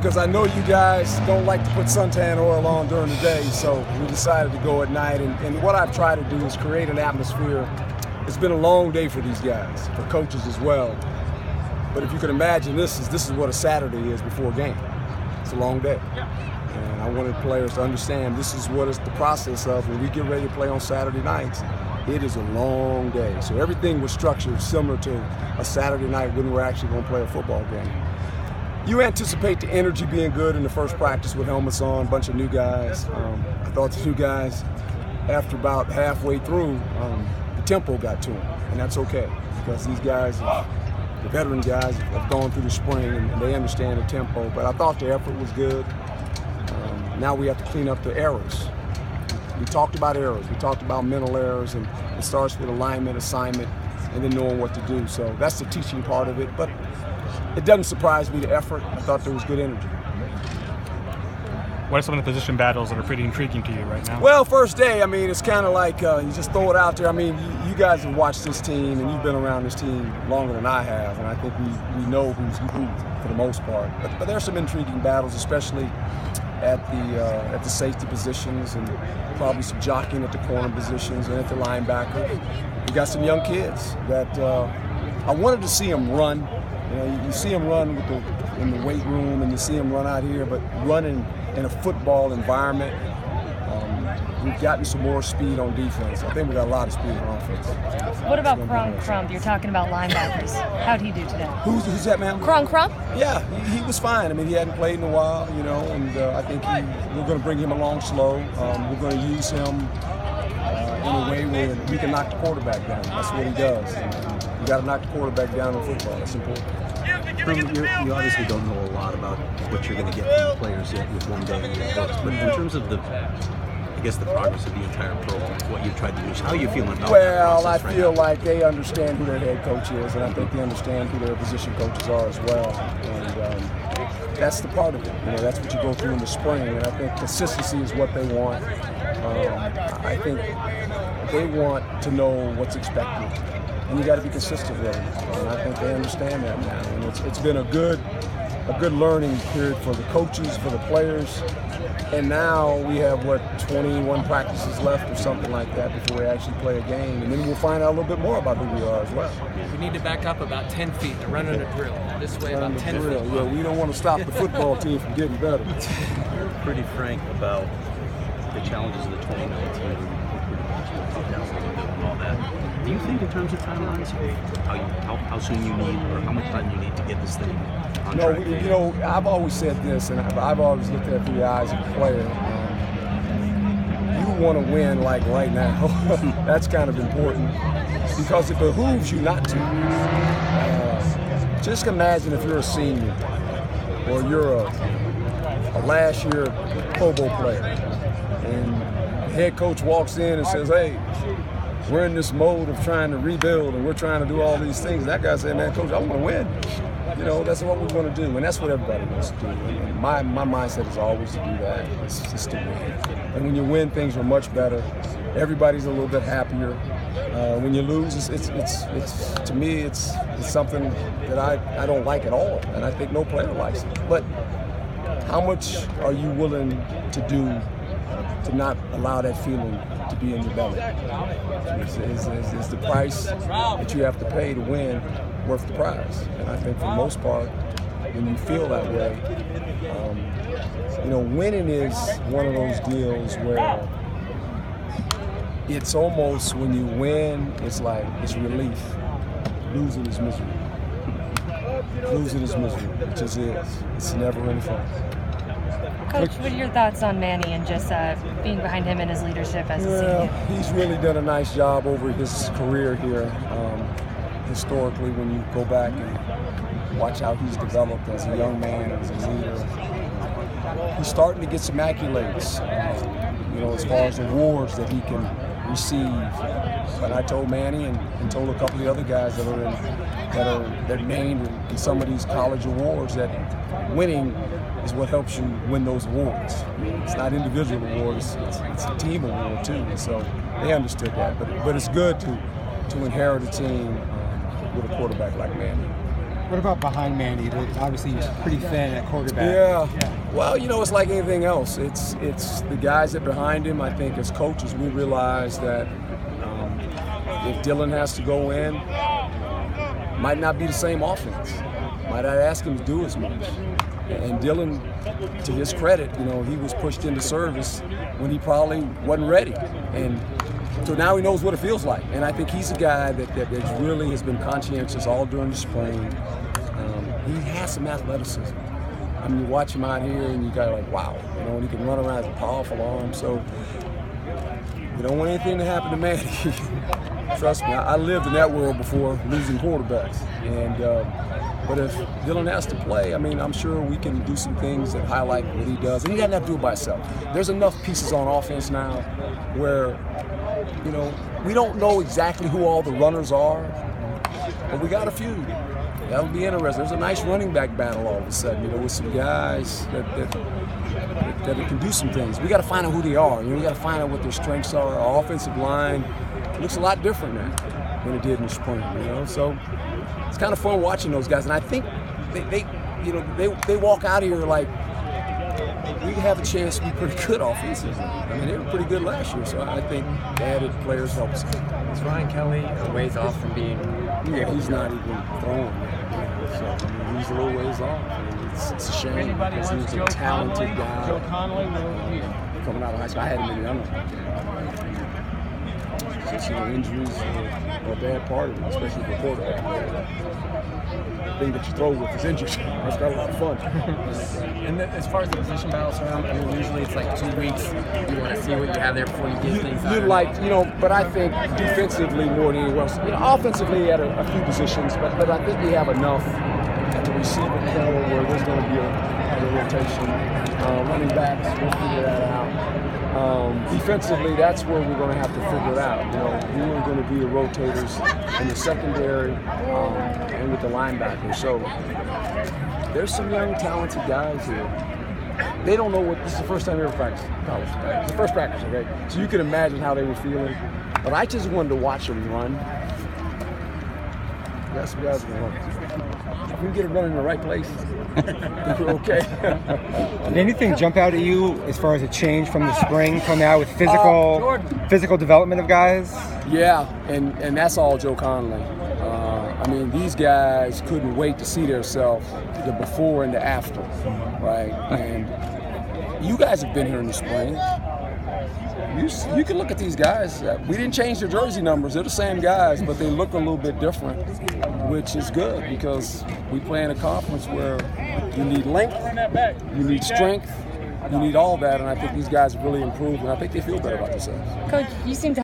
Because I know you guys don't like to put suntan oil on during the day, so we decided to go at night. And what I've tried to do is create an atmosphere. It's been a long day for these guys, for coaches as well. But if you can imagine, this is what a Saturday is before a game. It's a long day. And I wanted players to understand this is what it's the process of when we get ready to play on Saturday nights. It is a long day. So everything was structured similar to a Saturday night when we're actually going to play a football game. You anticipate the energy being good in the first practice with helmets on, a bunch of new guys. I thought the new guys, after about halfway through, the tempo got to them, and that's okay because these guys, the veteran guys, have gone through the spring and they understand the tempo. But I thought the effort was good. Now we have to clean up the errors. We talked about errors. We talked about mental errors, and it starts with alignment, assignment, and then knowing what to do. So that's the teaching part of it. But it doesn't surprise me, the effort. I thought there was good energy. What are some of the position battles that are pretty intriguing to you right now? Well, first day, I mean, it's kind of like you just throw it out there. I mean, you guys have watched this team, and you've been around this team longer than I have, and I think we know who's who for the most part. But there's some intriguing battles, especially at the safety positions, and probably some jockeying at the corner positions and at the linebacker. We got some young kids that I wanted to see them run. You know, you see them run in the weight room, and you see them run out here, but running in a football environment, we've gotten some more speed on defense. I think we got a lot of speed on offense. What about Crump? You're talking about linebackers. How'd he do today? Who's that, ma'am? Crump? Yeah, he was fine. I mean, he hadn't played in a while, you know, and I think we're going to bring him along slow. We're going to use him in a way where he can knock the quarterback down. That's what he does. You got to knock the quarterback down in football. That's important. You obviously don't know a lot about what you're going to get from the players yet with one day in your books, but in terms of the progress of the entire program, what you've tried to do, how are you feeling about Well, that I process feel right now? like they understand who their head coach is, and I think they understand who their position coaches are as well. And that's the part of it. You know, that's what you go through in the spring, and I think consistency is what they want. I think they want to know what's expected, and you got to be consistent with it. And I think they understand that now. And it's been a good learning period for the coaches, for the players. And now we have, 21 practices left or something like that before we actually play a game. And then we'll find out a little bit more about who we are as well. We need to back up about 10 feet to run on a drill. This way about 10 feet. Yeah, we don't want to stop the football team from getting better. You're pretty frank about the challenges of the 2019 and all that. Do you think in terms of timelines, how soon you need or how much time you need to get this thing on track? You know, I've always said this, and I've always looked at it through the eyes of the player. You want to win like right now. That's kind of important because it behooves you not to. Just imagine if you're a senior or you're a last year Pro Bowl player, and the head coach walks in and says, "Hey, we're in this mode of trying to rebuild, and we're trying to do all these things." That guy said, "Man, coach, I want to win." You know, that's what we want to do, and that's what everybody wants to do. And my mindset is always to do that. It's just to win. And when you win, things are much better. Everybody's a little bit happier. When you lose, it's to me, it's something that I don't like at all, and I think no player likes it. But how much are you willing to do to not allow that feeling to be in your belly? Is the price that you have to pay to win worth the prize? And I think for the most part, when you feel that way, you know, winning is one of those deals where it's almost, when you win, it's like it's relief. Losing is misery. Losing is misery. It just is. It's never any fun. Coach, what are your thoughts on Manny and just being behind him and his leadership as a senior? He's really done a nice job over his career here. Historically, when you go back and watch how he's developed as a young man, as a leader, he's starting to get some accolades, you know, as far as awards that he can receive. But I told Manny and told a couple of the other guys that are named in some of these college awards that winning is what helps you win those awards. It's not individual awards, it's a team award too. And so they understood that. But it's good to inherit a team with a quarterback like Manny. What about behind Manny? Obviously, he's pretty thin at quarterback. Yeah. Well, you know, it's like anything else. It's the guys that behind him. I think as coaches, we realize that if Dylan has to go in, might not be the same offense. Might not ask him to do as much. And Dylan, to his credit, you know, he was pushed into service when he probably wasn't ready. And so now he knows what it feels like. And I think he's a guy that really has been conscientious all during the spring. He has some athleticism. I mean, you watch him out here and you got like, wow, you know, and he can run around with a powerful arm. So you don't want anything to happen to Manny. Trust me, I lived in that world before, losing quarterbacks. And but if Dylan has to play, I mean, I'm sure we can do some things that highlight what he does. And he doesn't have to do it by himself. There's enough pieces on offense now where, you know, we don't know exactly who all the runners are, but we got a few. That'll be interesting. There's a nice running back battle all of a sudden, you know, with some guys that can do some things. We got to find out who they are. You know, we got to find out what their strengths are. Our offensive line looks a lot different now than it did in the spring, you know. So it's kind of fun watching those guys, and I think they walk out of here like we have a chance to be pretty good offensively. I mean, they were pretty good last year, so I think the added players helps. Is Ryan Kelly a ways off from being? Yeah, he's not even throwing yet. So I mean, he's a little ways off. I mean, it's a shame because he's a talented guy. Joe Conley coming out of high school. I had him in the undergrad. You know, injuries are a bad part of it, especially for quarterback. The thing that you throw with is injuries. That's got a lot of fun. And as far as the position battles, I mean, usually it's like 2 weeks. You want to see what you have there before you get things out. You'd like, you know, but I think defensively more than anyone else. You know, offensively at a few positions, but I think we have enough at the receiver core where there's going to be a rotation. Running backs, we'll figure that out. Defensively, that's where we're going to have to figure it out. You know, who are going to be the rotators in the secondary and with the linebackers. So there's some young, talented guys here. They don't know what this is the first time they ever practiced college. It's the first practice, okay? So you can imagine how they were feeling. But I just wanted to watch them run. That's what guys can run. If we can get it running in the right place, we're okay. Did anything jump out at you as far as a change from the spring coming out with physical development of guys? Yeah, and that's all Joe Conley. I mean, these guys couldn't wait to see themselves, the before and the after, right? And you guys have been here in the spring. You can look at these guys. We didn't change their jersey numbers. They're the same guys, but they look a little bit different, which is good because we play in a conference where you need length, you need strength, you need all that, and I think these guys have really improved, and I think they feel better about themselves. Coach, you seem to